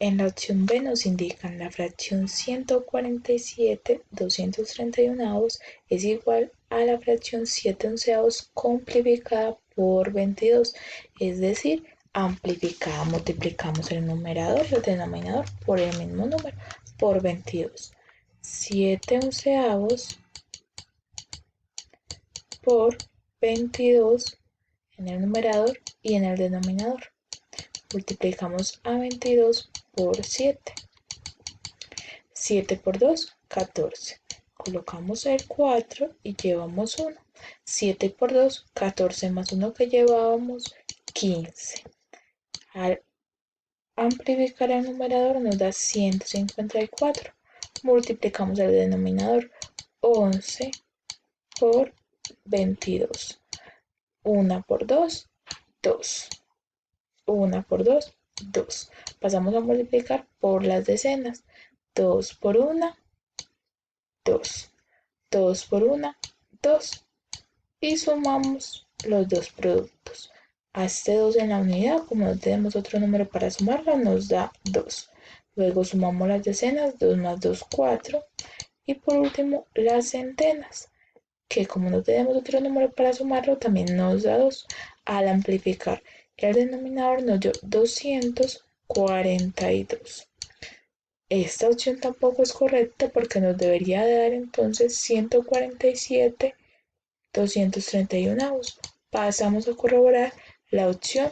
En la opción B nos indican la fracción 147/231 es igual a la fracción 7/11 simplificada por 22, es decir, amplificada. Multiplicamos el numerador y el denominador por el mismo número, por 22. 7/11 por 22 en el numerador y en el denominador. Multiplicamos a 22 por 7. 7 por 2, 14. Colocamos el 4 y llevamos 1. 7 por 2, 14 más 1 que llevábamos, 15. Al amplificar el numerador nos da 154. Multiplicamos el denominador, 11 por 22. 1 por 2, 2. 1 por 2, 2. Pasamos a multiplicar por las decenas. 2 por 1, 2. 2 por 1, 2. Y sumamos los dos productos. A este 2 en la unidad, como no tenemos otro número para sumarlo, nos da 2. Luego sumamos las decenas, 2 más 2, 4. Y por último, las centenas, que como no tenemos otro número para sumarlo, también nos da 2. Al amplificar el denominador nos dio 242. Esta opción tampoco es correcta porque nos debería dar entonces 147/231. Pasamos a corroborar la opción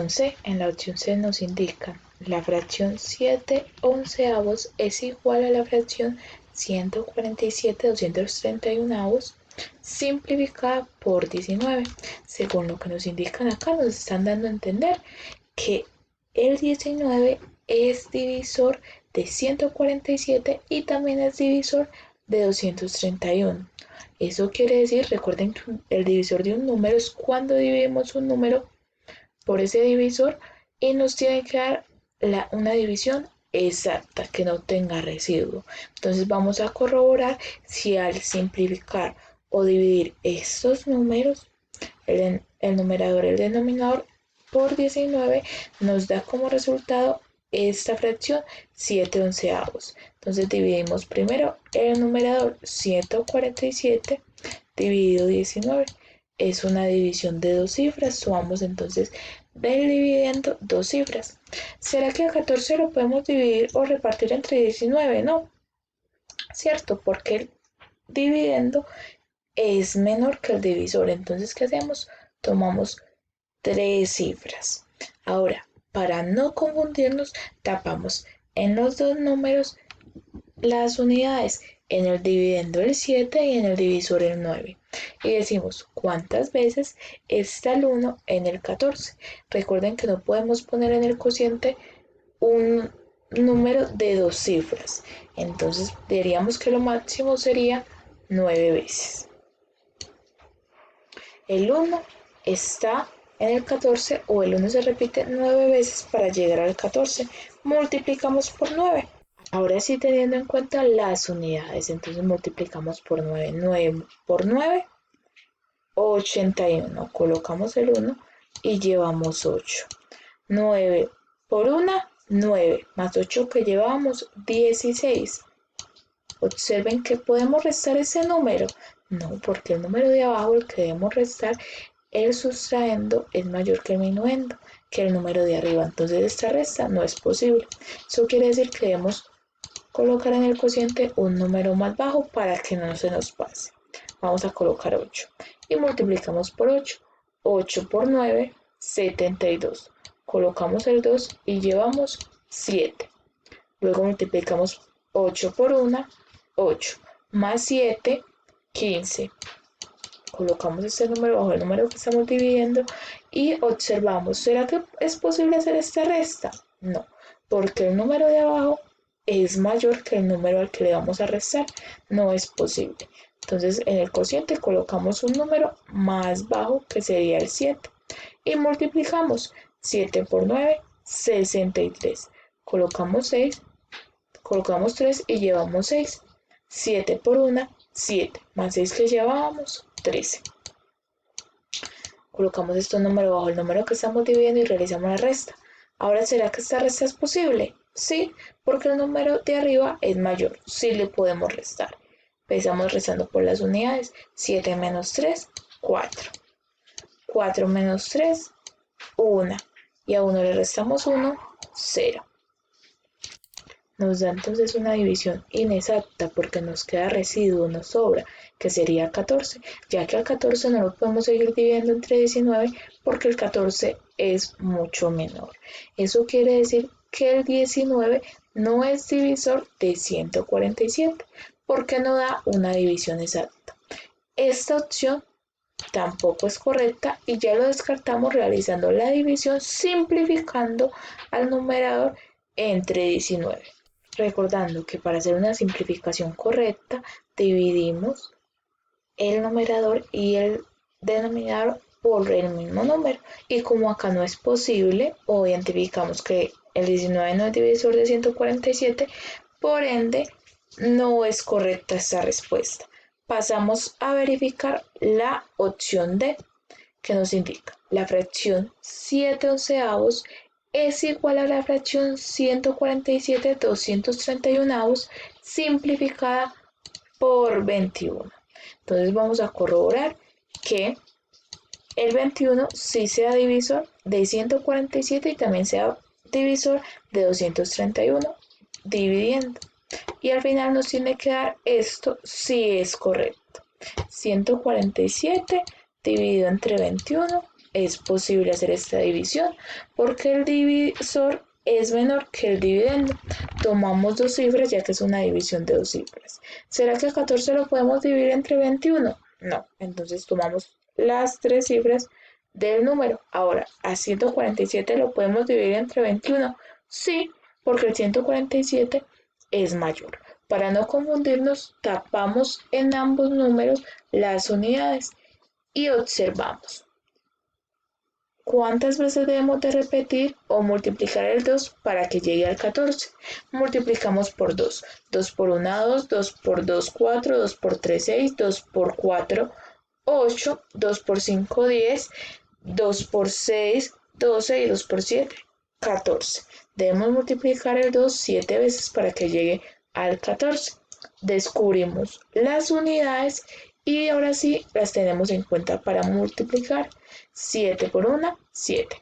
C. En la opción C nos indica la fracción 7/11 es igual a la fracción 147/231 simplificada por 19. Según lo que nos indican acá, nos están dando a entender que el 19 es divisor de 147 y también es divisor de 231. Eso quiere decir, recuerden que el divisor de un número es cuando dividimos un número por ese divisor y nos tiene que dar una división exacta, que no tenga residuo. Entonces vamos a corroborar si al simplificar o dividir estos números, el numerador y el denominador, por 19, nos da como resultado esta fracción 7/11. Entonces dividimos primero el numerador, 147 dividido 19. Es una división de dos cifras. Sumamos entonces del dividendo dos cifras. ¿Será que el 14 lo podemos dividir o repartir entre 19? No, ¿cierto? Porque el dividendo es menor que el divisor. Entonces, ¿qué hacemos? Tomamos tres cifras. Ahora, para no confundirnos, tapamos en los dos números las unidades, en el dividendo el 7 y en el divisor el 9. Y decimos cuántas veces está el 1 en el 14. Recuerden que no podemos poner en el cociente un número de dos cifras. Entonces diríamos que lo máximo sería 9 veces. El 1 está en el 14 o el 1 se repite 9 veces para llegar al 14. Multiplicamos por 9. Ahora sí, teniendo en cuenta las unidades, entonces multiplicamos por 9. 9 por 9, 81. Colocamos el 1 y llevamos 8. 9 por 1, 9. Más 8 que llevamos, 16. Observen que podemos restar ese número. No, porque el número de abajo, el que debemos restar, el sustraendo es mayor que el minuendo, que el número de arriba. Entonces esta resta no es posible. Eso quiere decir que debemos colocar en el cociente un número más bajo para que no se nos pase. Vamos a colocar 8 y multiplicamos por 8. 8 por 9, 72. Colocamos el 2 y llevamos 7. Luego multiplicamos 8 por 1, 8. Más 7, 15. Colocamos este número bajo el número que estamos dividiendo y observamos, ¿será que es posible hacer esta resta? No, porque el número de abajo es mayor que el número al que le vamos a restar. No es posible. Entonces en el cociente colocamos un número más bajo, que sería el 7, y multiplicamos 7 por 9, 63. Colocamos 6, colocamos 3 y llevamos 6. 7 por 1, 7, más 6 que llevábamos, 13. Colocamos estos números bajo el número que estamos dividiendo y realizamos la resta. Ahora, ¿será que esta resta es posible? Sí, porque el número de arriba es mayor. Sí le podemos restar. Empezamos restando por las unidades. 7 menos 3, 4. 4 menos 3, 1. Y a 1 le restamos 1, 0. Nos da entonces una división inexacta porque nos queda residuo, nos sobra, que sería 14, ya que al 14 no lo podemos seguir dividiendo entre 19 porque el 14 es mucho menor. Eso quiere decir que el 19 no es divisor de 147 porque no da una división exacta. Esta opción tampoco es correcta y ya lo descartamos realizando la división simplificando al numerador entre 19. Recordando que para hacer una simplificación correcta dividimos el numerador y el denominador por el mismo número, y como acá no es posible o identificamos que el 19 no es divisor de 147, por ende no es correcta esta respuesta. Pasamos a verificar la opción D, que nos indica la fracción 7 onceavos es igual a la fracción 147 231 simplificada por 21. Entonces vamos a corroborar que el 21 sí sea divisor de 147 y también sea divisor de 231 dividiendo. Y al final nos tiene que dar esto si es correcto. 147 dividido entre 21. Es posible hacer esta división porque el divisor es menor que el dividendo. Tomamos dos cifras ya que es una división de dos cifras. ¿Será que 14 lo podemos dividir entre 21? No. Entonces tomamos las tres cifras del número. Ahora, a 147 lo podemos dividir entre 21. Sí, porque el 147 es mayor. Para no confundirnos, tapamos en ambos números las unidades y observamos. ¿Cuántas veces debemos de repetir o multiplicar el 2 para que llegue al 14? Multiplicamos por 2. 2 por 1, 2. 2 por 2, 4. 2 por 3, 6. 2 por 4, 8. 2 por 5, 10. 2 por 6, 12. Y 2 por 7, 14. Debemos multiplicar el 2 7 veces para que llegue al 14. Descubrimos las unidades y ahora sí las tenemos en cuenta para multiplicar. 7 por 1, 7.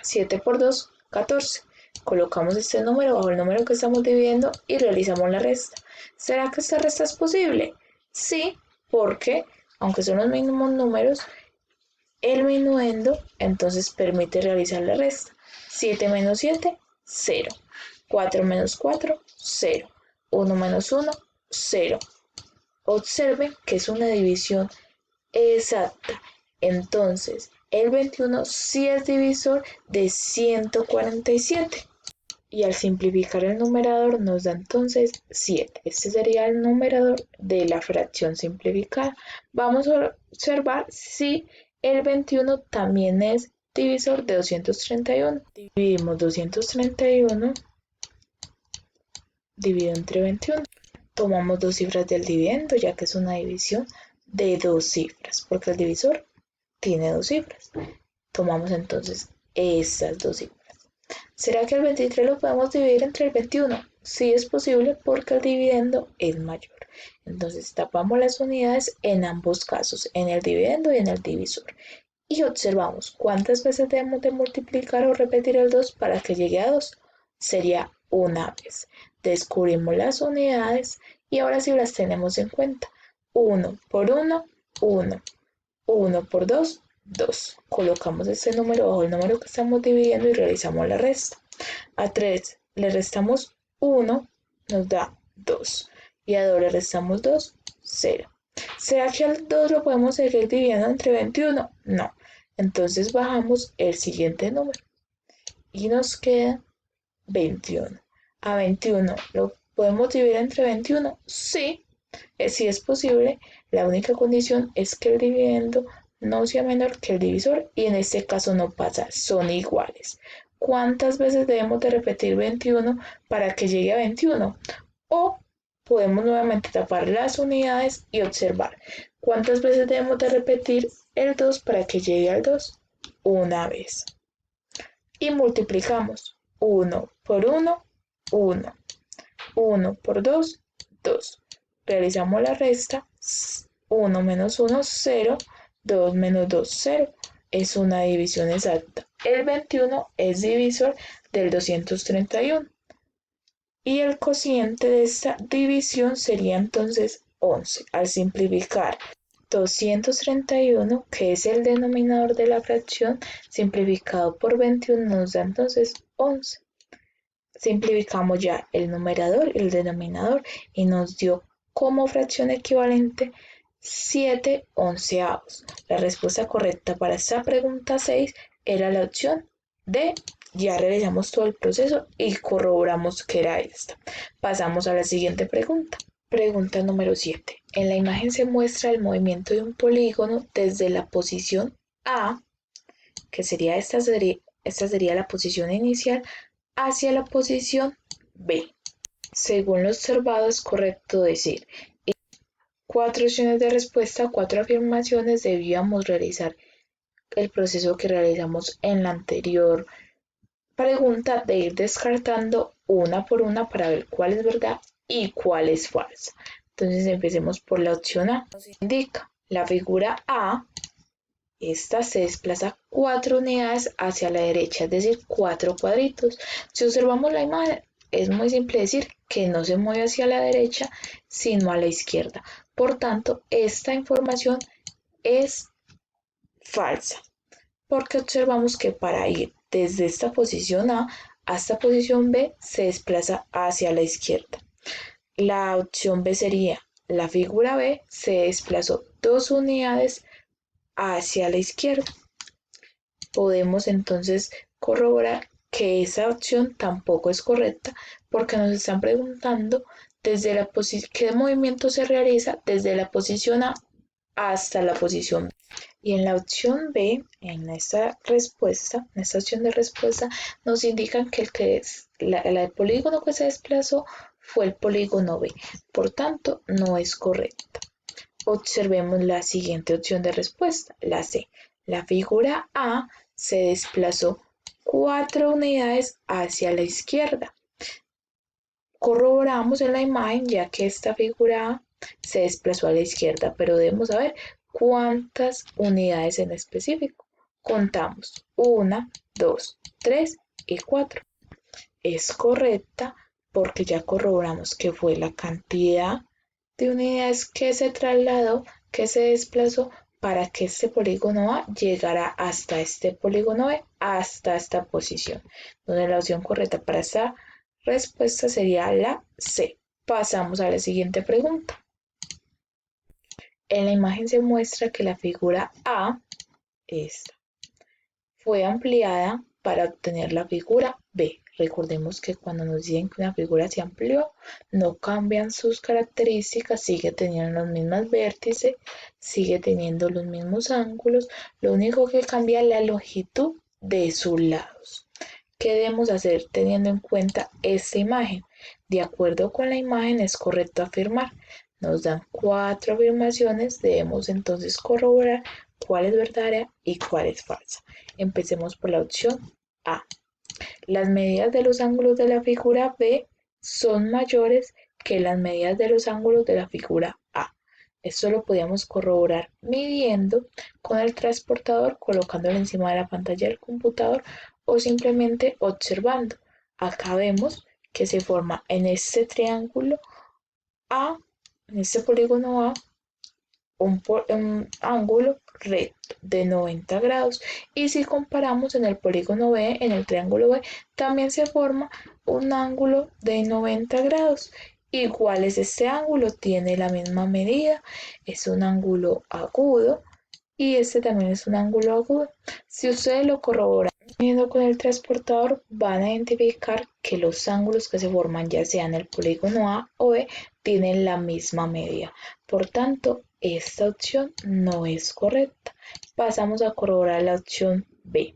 7 por 2, 14. Colocamos este número bajo el número que estamos dividiendo y realizamos la resta. ¿Será que esta resta es posible? Sí, porque aunque son los mismos números, el minuendo entonces permite realizar la resta. 7 menos 7, 0. 4 menos 4, 0. 1 menos 1, 0. Observen que es una división exacta. Entonces, el 21 sí es divisor de 147. Y al simplificar el numerador nos da entonces 7. Este sería el numerador de la fracción simplificada. Vamos a observar si el 21 también es divisor de 231. Dividimos 231 dividido entre 21. Tomamos dos cifras del dividendo, ya que es una división de dos cifras, porque el divisor tiene dos cifras. Tomamos entonces estas dos cifras. ¿Será que el 23 lo podemos dividir entre el 21? Sí es posible porque el dividendo es mayor. Entonces tapamos las unidades en ambos casos, en el dividendo y en el divisor. Y observamos cuántas veces debemos de multiplicar o repetir el 2 para que llegue a 2. Sería una vez. Descubrimos las unidades y ahora sí las tenemos en cuenta. 1 por 1, 1. 1 por 2, 2. Colocamos este número bajo el número que estamos dividiendo y realizamos la resta. A 3 le restamos 1, nos da 2. Y a 2 le restamos 2, 0. ¿Será que al 2 lo podemos seguir dividiendo entre 21? No. Entonces bajamos el siguiente número y nos queda 21. A 21 lo podemos dividir entre 21. Sí, sí es posible. La única condición es que el dividendo no sea menor que el divisor y en este caso no pasa, son iguales. ¿Cuántas veces debemos de repetir 21 para que llegue a 21? O podemos nuevamente tapar las unidades y observar cuántas veces debemos de repetir el 2 para que llegue al 2. Una vez. y multiplicamos 1 por 1, 1, 1 por 2, 2. Realizamos la resta, 1 menos 1, 0, 2 menos 2, 0. Es una división exacta. El 21 es divisor del 231. Y el cociente de esta división sería entonces 11. Al simplificar 231, que es el denominador de la fracción, simplificado por 21 nos da entonces 11. Simplificamos ya el numerador y el denominador y nos dio como fracción equivalente 7 onceavos. La respuesta correcta para esta pregunta 6 era la opción D. Ya realizamos todo el proceso y corroboramos que era esta. Pasamos a la siguiente pregunta. Pregunta número 7. En la imagen se muestra el movimiento de un polígono desde la posición A, que sería esta sería la posición inicial, hacia la posición B. Según lo observado, es correcto decir 4 opciones de respuesta, 4 afirmaciones. Debíamos realizar el proceso que realizamos en la anterior pregunta de ir descartando una por una para ver cuál es verdad y cuál es falsa. Entonces empecemos por la opción A. Nos indica la figura A. Esta se desplaza 4 unidades hacia la derecha, es decir, 4 cuadritos. Si observamos la imagen, es muy simple decir que no se mueve hacia la derecha, sino a la izquierda. Por tanto, esta información es falsa, porque observamos que para ir desde esta posición A hasta posición B se desplaza hacia la izquierda. La opción B sería, la figura B se desplazó 2 unidades hacia la izquierda. Podemos entonces corroborar que esa opción tampoco es correcta porque nos están preguntando desde la qué movimiento se realiza desde la posición A hasta la posición B. Y en la opción B, en esta respuesta, en esta opción de respuesta, nos indican que el polígono que se desplazó fue el polígono B. Por tanto, no es correcta. Observemos la siguiente opción de respuesta, la C. La figura A se desplazó 4 unidades hacia la izquierda. Corroboramos en la imagen ya que esta figura A se desplazó a la izquierda, pero debemos saber cuántas unidades en específico. Contamos 1, 2, 3 y 4. Es correcta porque ya corroboramos que fue la cantidad de unidades que se trasladó, que se desplazó para que este polígono A llegara hasta este polígono B, hasta esta posición. Donde la opción correcta para esta respuesta sería la C. Pasamos a la siguiente pregunta. En la imagen se muestra que la figura A, esta, fue ampliada para obtener la figura B. Recordemos que cuando nos dicen que una figura se amplió, no cambian sus características, sigue teniendo los mismos vértices, sigue teniendo los mismos ángulos, lo único que cambia es la longitud de sus lados. ¿Qué debemos hacer teniendo en cuenta esta imagen? De acuerdo con la imagen es correcto afirmar. Nos dan 4 afirmaciones, debemos entonces corroborar cuál es verdadera y cuál es falsa. Empecemos por la opción A. Las medidas de los ángulos de la figura B son mayores que las medidas de los ángulos de la figura A. Esto lo podíamos corroborar midiendo con el transportador, colocándolo encima de la pantalla del computador o simplemente observando. Acá vemos que se forma en este triángulo A, en este polígono A, un ángulo recto de 90 grados, y si comparamos en el polígono B, en el triángulo B, también se forma un ángulo de 90 grados. Igual es este ángulo, tiene la misma medida, es un ángulo agudo y este también es un ángulo agudo. Si ustedes lo corroboran viendo con el transportador, van a identificar que los ángulos que se forman, ya sea en el polígono A o B, tienen la misma medida. Por tanto, esta opción no es correcta. Pasamos a corroborar la opción B.